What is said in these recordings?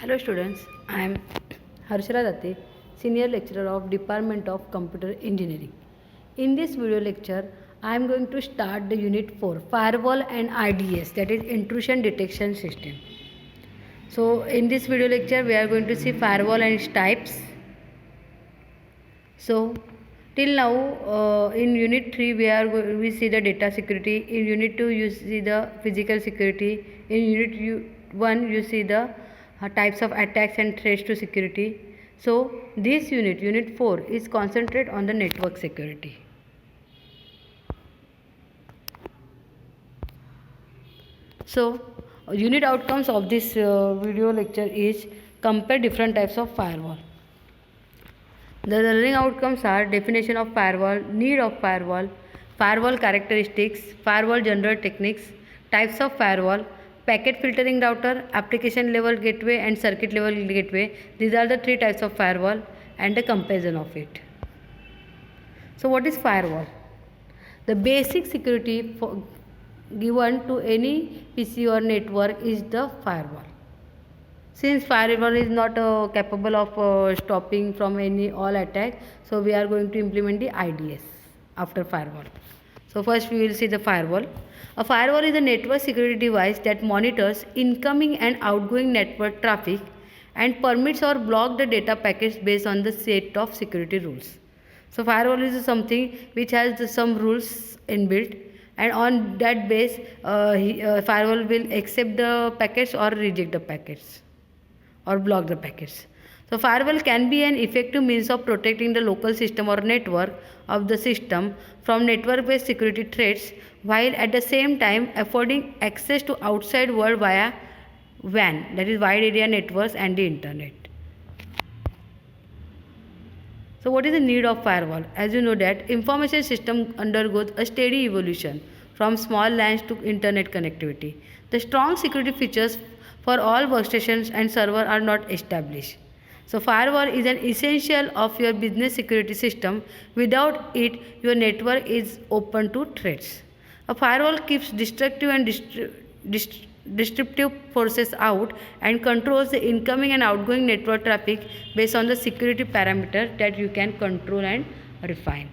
Hello students, I am Harshara Date, Senior Lecturer of Department of Computer Engineering. In this video lecture, I am going to start the Unit 4, Firewall and RDS, that is Intrusion Detection System. So in this video lecture, we are going to see firewall and its types. So till now, in Unit 3, we see the data security. In Unit 2, you see the physical security. In Unit 1, you see the types of attacks and threats to security. So this unit 4, is concentrate on the network security. So unit outcomes of this video lecture is compare different types of firewall. The learning outcomes are definition of firewall, need of firewall, firewall characteristics, firewall general techniques, types of firewall, packet filtering router, application level gateway and circuit level gateway. These are the three types of firewall and the comparison of it. So what is firewall? The basic security given to any PC or network is the firewall. Since firewall is not capable of stopping from any all attack, so we are going to implement the IDS after firewall. So first we will see the firewall. A firewall is a network security device that monitors incoming and outgoing network traffic and permits or block the data packets based on the set of security rules. So firewall is something which has some rules inbuilt, and on that base firewall will accept the packets or reject the packets or block the packets. So firewall can be an effective means of protecting the local system or network of the system from network-based security threats, while at the same time affording access to outside world via WAN, that is wide area networks, and the internet. So what is the need of firewall? As you know that information system undergoes a steady evolution from small LANs to internet connectivity. The strong security features for all workstations and server are not established. So firewall is an essential of your business security system. Without it, your network is open to threats. A firewall keeps destructive and disruptive forces out and controls the incoming and outgoing network traffic based on the security parameter that you can control and refine.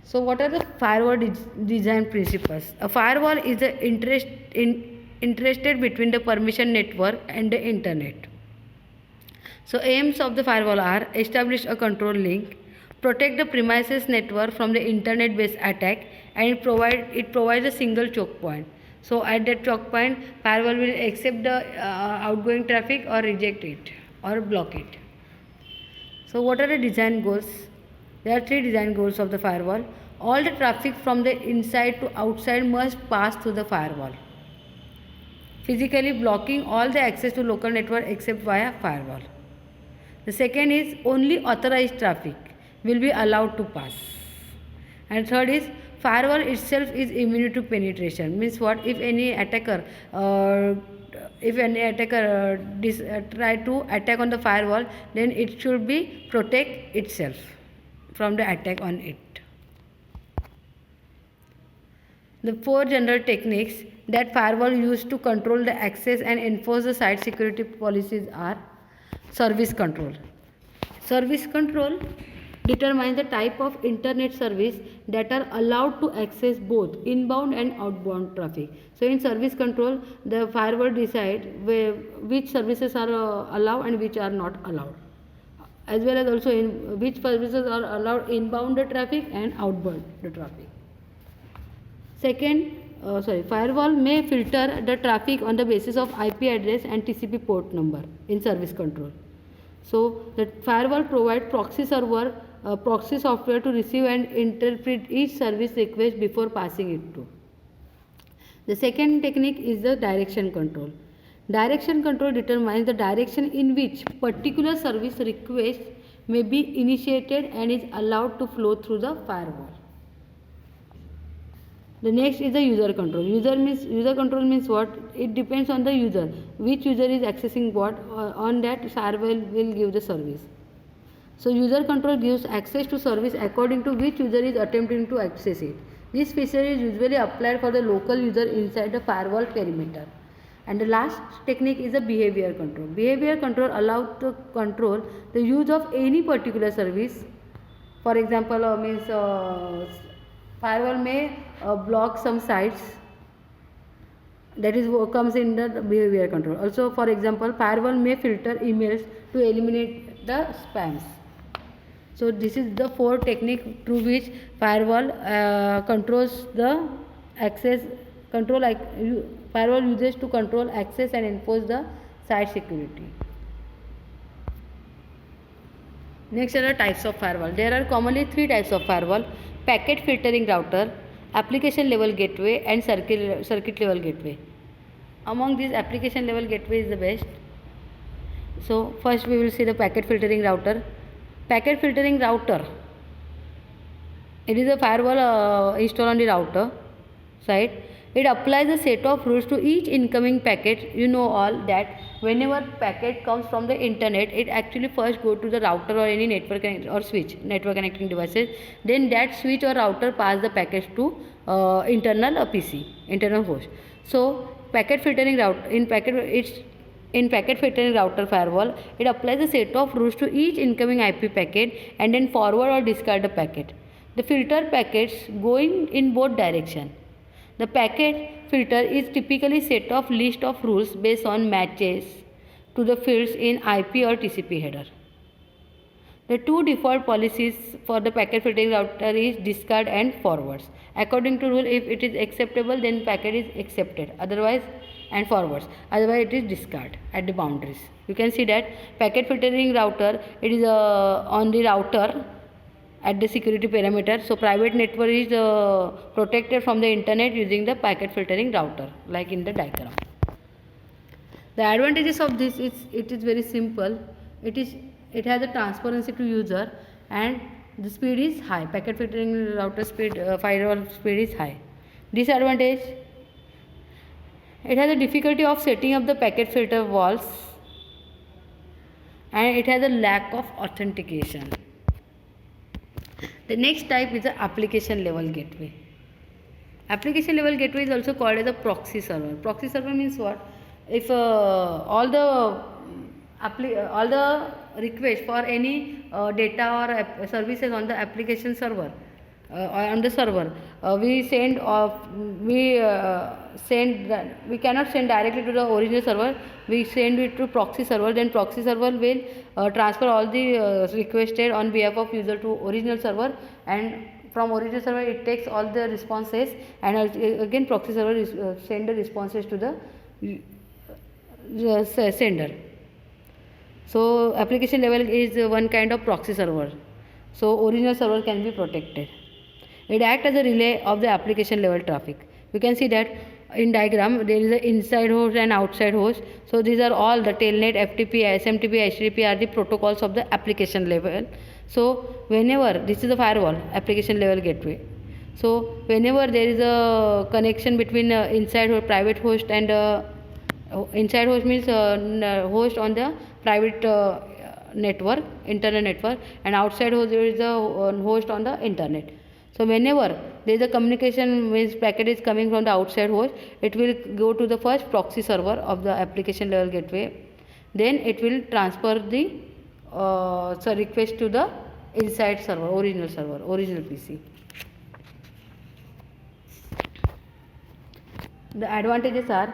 So what are the firewall design principles? A firewall is the interested between the permission network and the internet. So aims of the firewall are establish a control link, protect the premises network from the internet based attack, and it provides a single choke point. So at that choke point, firewall will accept the outgoing traffic or reject it or block it. So what are the design goals? There are three design goals of the firewall. All the traffic from the inside to outside must pass through the firewall, physically blocking all the access to local network except via firewall. The second is only authorized traffic will be allowed to pass. And third is firewall itself is immune to penetration. Means what? If any attacker try to attack on the firewall, then it should be protect itself from the attack on it. The four general techniques that firewall use to control the access and enforce the site security policies are service control. Service control determines the type of internet service that are allowed to access both inbound and outbound traffic. So in service control, the firewall decides which services are allowed and which are not allowed, as well as also in which services are allowed inbound the traffic and outbound the traffic. Firewall may filter the traffic on the basis of IP address and TCP port number in service control. So the firewall provides proxy software to receive and interpret each service request before passing it to. The second technique is the direction control. Direction control determines the direction in which particular service request may be initiated and is allowed to flow through the firewall. The next is the user control. User control means what? It depends on the user. Which user is accessing what? On that server will give the service. So user control gives access to service according to which user is attempting to access it. This feature is usually applied for the local user inside the firewall perimeter. And the last technique is a behavior control. Behavior control allows to control the use of any particular service. For example, firewall may block some sites, that is comes in the behavior control. Also, for example, firewall may filter emails to eliminate the spams. So this is the 4 technique through which firewall controls the access firewall uses to control access and enforce the site security. Next are the types of firewall. There are commonly 3 types of firewall: packet filtering router, application level gateway, and circuit level gateway. Among these, application level gateway is the best. So first we will see the packet filtering router. Packet filtering router, it is a firewall installed on the router side. It applies a set of rules to each incoming packet. You know all that whenever packet comes from the internet, it actually first go to the router or any network or switch, network connecting devices. Then that switch or router pass the packets to internal PC, internal host. So packet filtering router in packet filtering router firewall, it applies a set of rules to each incoming IP packet and then forward or discard the packet. The filter packets going in both directions. The packet filter is typically set of list of rules based on matches to the fields in IP or TCP header. The 2 default policies for the packet filtering router is discard and forwards. According to rule, if it is acceptable, then packet is accepted, otherwise and forwards, otherwise it is discard at the boundaries. You can see that packet filtering router, it is on the router at the security parameter. So private network is protected from the internet using the packet filtering router, like in the diagram. The advantages of this is it is very simple. It has a transparency to user and the speed is high. Packet filtering router speed, firewall speed is high. Disadvantage: it has a difficulty of setting up the packet filter walls and it has a lack of authentication. The next type is the application level gateway. Application level gateway is also called as a proxy server. Proxy server means what? If all the requests for any data or services on the application server on the server, we cannot send directly to the original server. We send it to proxy server. Then proxy server will transfer all the requested on behalf of user to original server, and from original server it takes all the responses, and again proxy server send the responses to the sender. So application level is one kind of proxy server. So original server can be protected. It acts as a relay of the application level traffic. You can see that in diagram there is an inside host and outside host. So these are all the telnet, FTP, SMTP, HTTP are the protocols of the application level. So whenever this is a firewall application level gateway. So whenever there is a connection between inside or private host and inside host means host on the private network, internet network, and outside host there is a host on the internet. So whenever there is a communication means packet is coming from the outside host, it will go to the first proxy server of the application level gateway. Then it will transfer the request to the inside server, original PC. The advantages are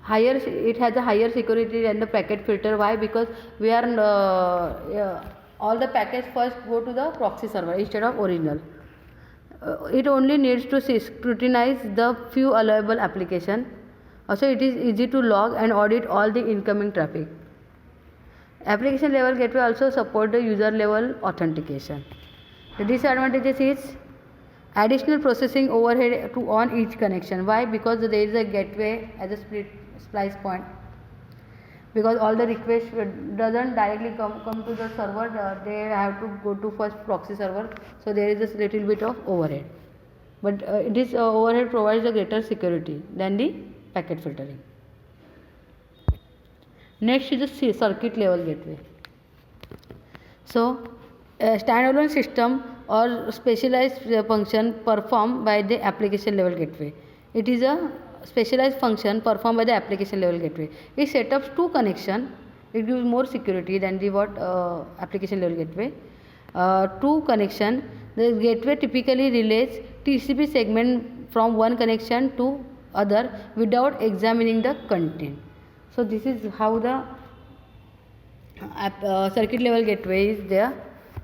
higher. It has a higher security than the packet filter. Why? Because we are all the packets first go to the proxy server instead of original. It only needs to scrutinize the few allowable application. Also, it is easy to log and audit all the incoming traffic. Application level gateway also support the user level authentication. The disadvantages is additional processing overhead to on each connection. Why? Because there is a gateway as a splice point. Because all the requests doesn't directly come to the server, they have to go to first proxy server. So there is a little bit of overhead. But this overhead provides a greater security than the packet filtering. Next is the circuit level gateway. So a standalone system or specialized function performed by the application level gateway. It is a specialized function performed by the application level gateway. It sets up two connection. It gives more security than the application level gateway. Two connection. The gateway typically relays TCP segment from one connection to other without examining the content. So this is how the circuit level gateway is there.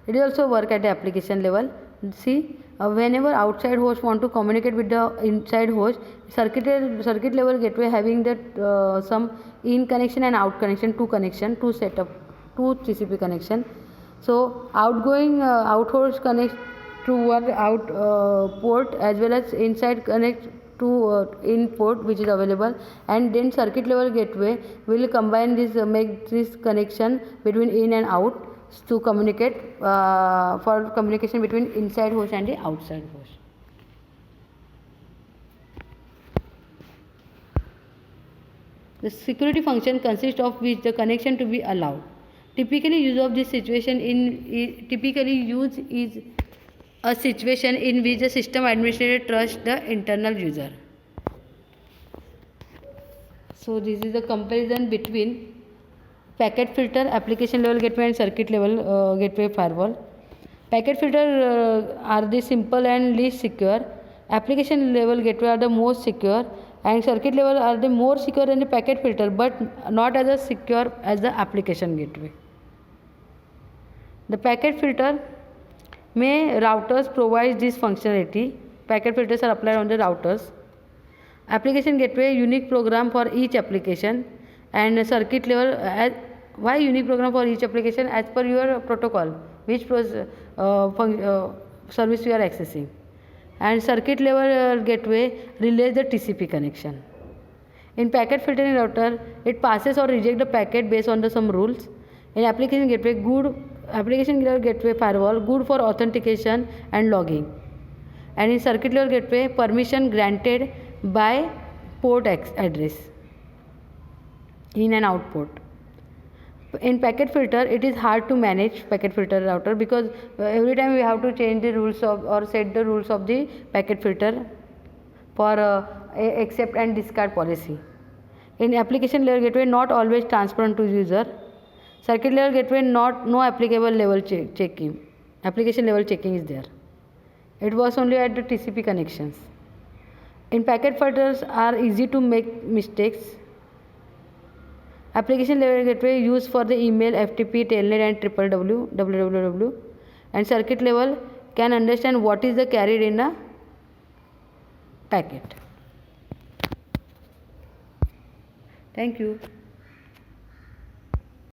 It also work at the application level. See, whenever outside host want to communicate with the inside host, circuit level gateway having that some in connection and out connection, two setup, two TCP connection. So outgoing out host connect to one out port as well as inside connect to in port which is available, and then circuit level gateway will combine this make this connection between in and out to communicate for communication between inside host and the outside host. The security function consists of which the connection to be allowed. Typically use of this situation is a situation in which the system administrator trusts the internal user. So this is the comparison between packet filter, application level gateway and circuit level gateway firewall. Packet filter are the simple and least secure. Application level gateway are the most secure, and circuit level are the more secure than the packet filter but not as secure as the application gateway. The packet filter may routers provide this functionality. Packet filters are applied on the routers. Application gateway unique program for each application, and circuit level why unique program for each application as per your protocol which service you are accessing, and circuit level gateway relays the TCP connection. In packet filtering router, it passes or rejects the packet based on some rules. In application level gateway firewall good for authentication and logging, and in circuit level gateway permission granted by port address, in and out port. In packet filter, it is hard to manage packet filter router because every time we have to change the rules of or set the rules of the packet filter for accept and discard policy. In application layer gateway, not always transparent to user. Circuit level gateway, no applicable level checking. Application level checking is there. It was only at the TCP connections. In packet filters are easy to make mistakes. Application level gateway used for the email, FTP, telnet and www. And circuit level can understand what is the carried in a packet. Thank you.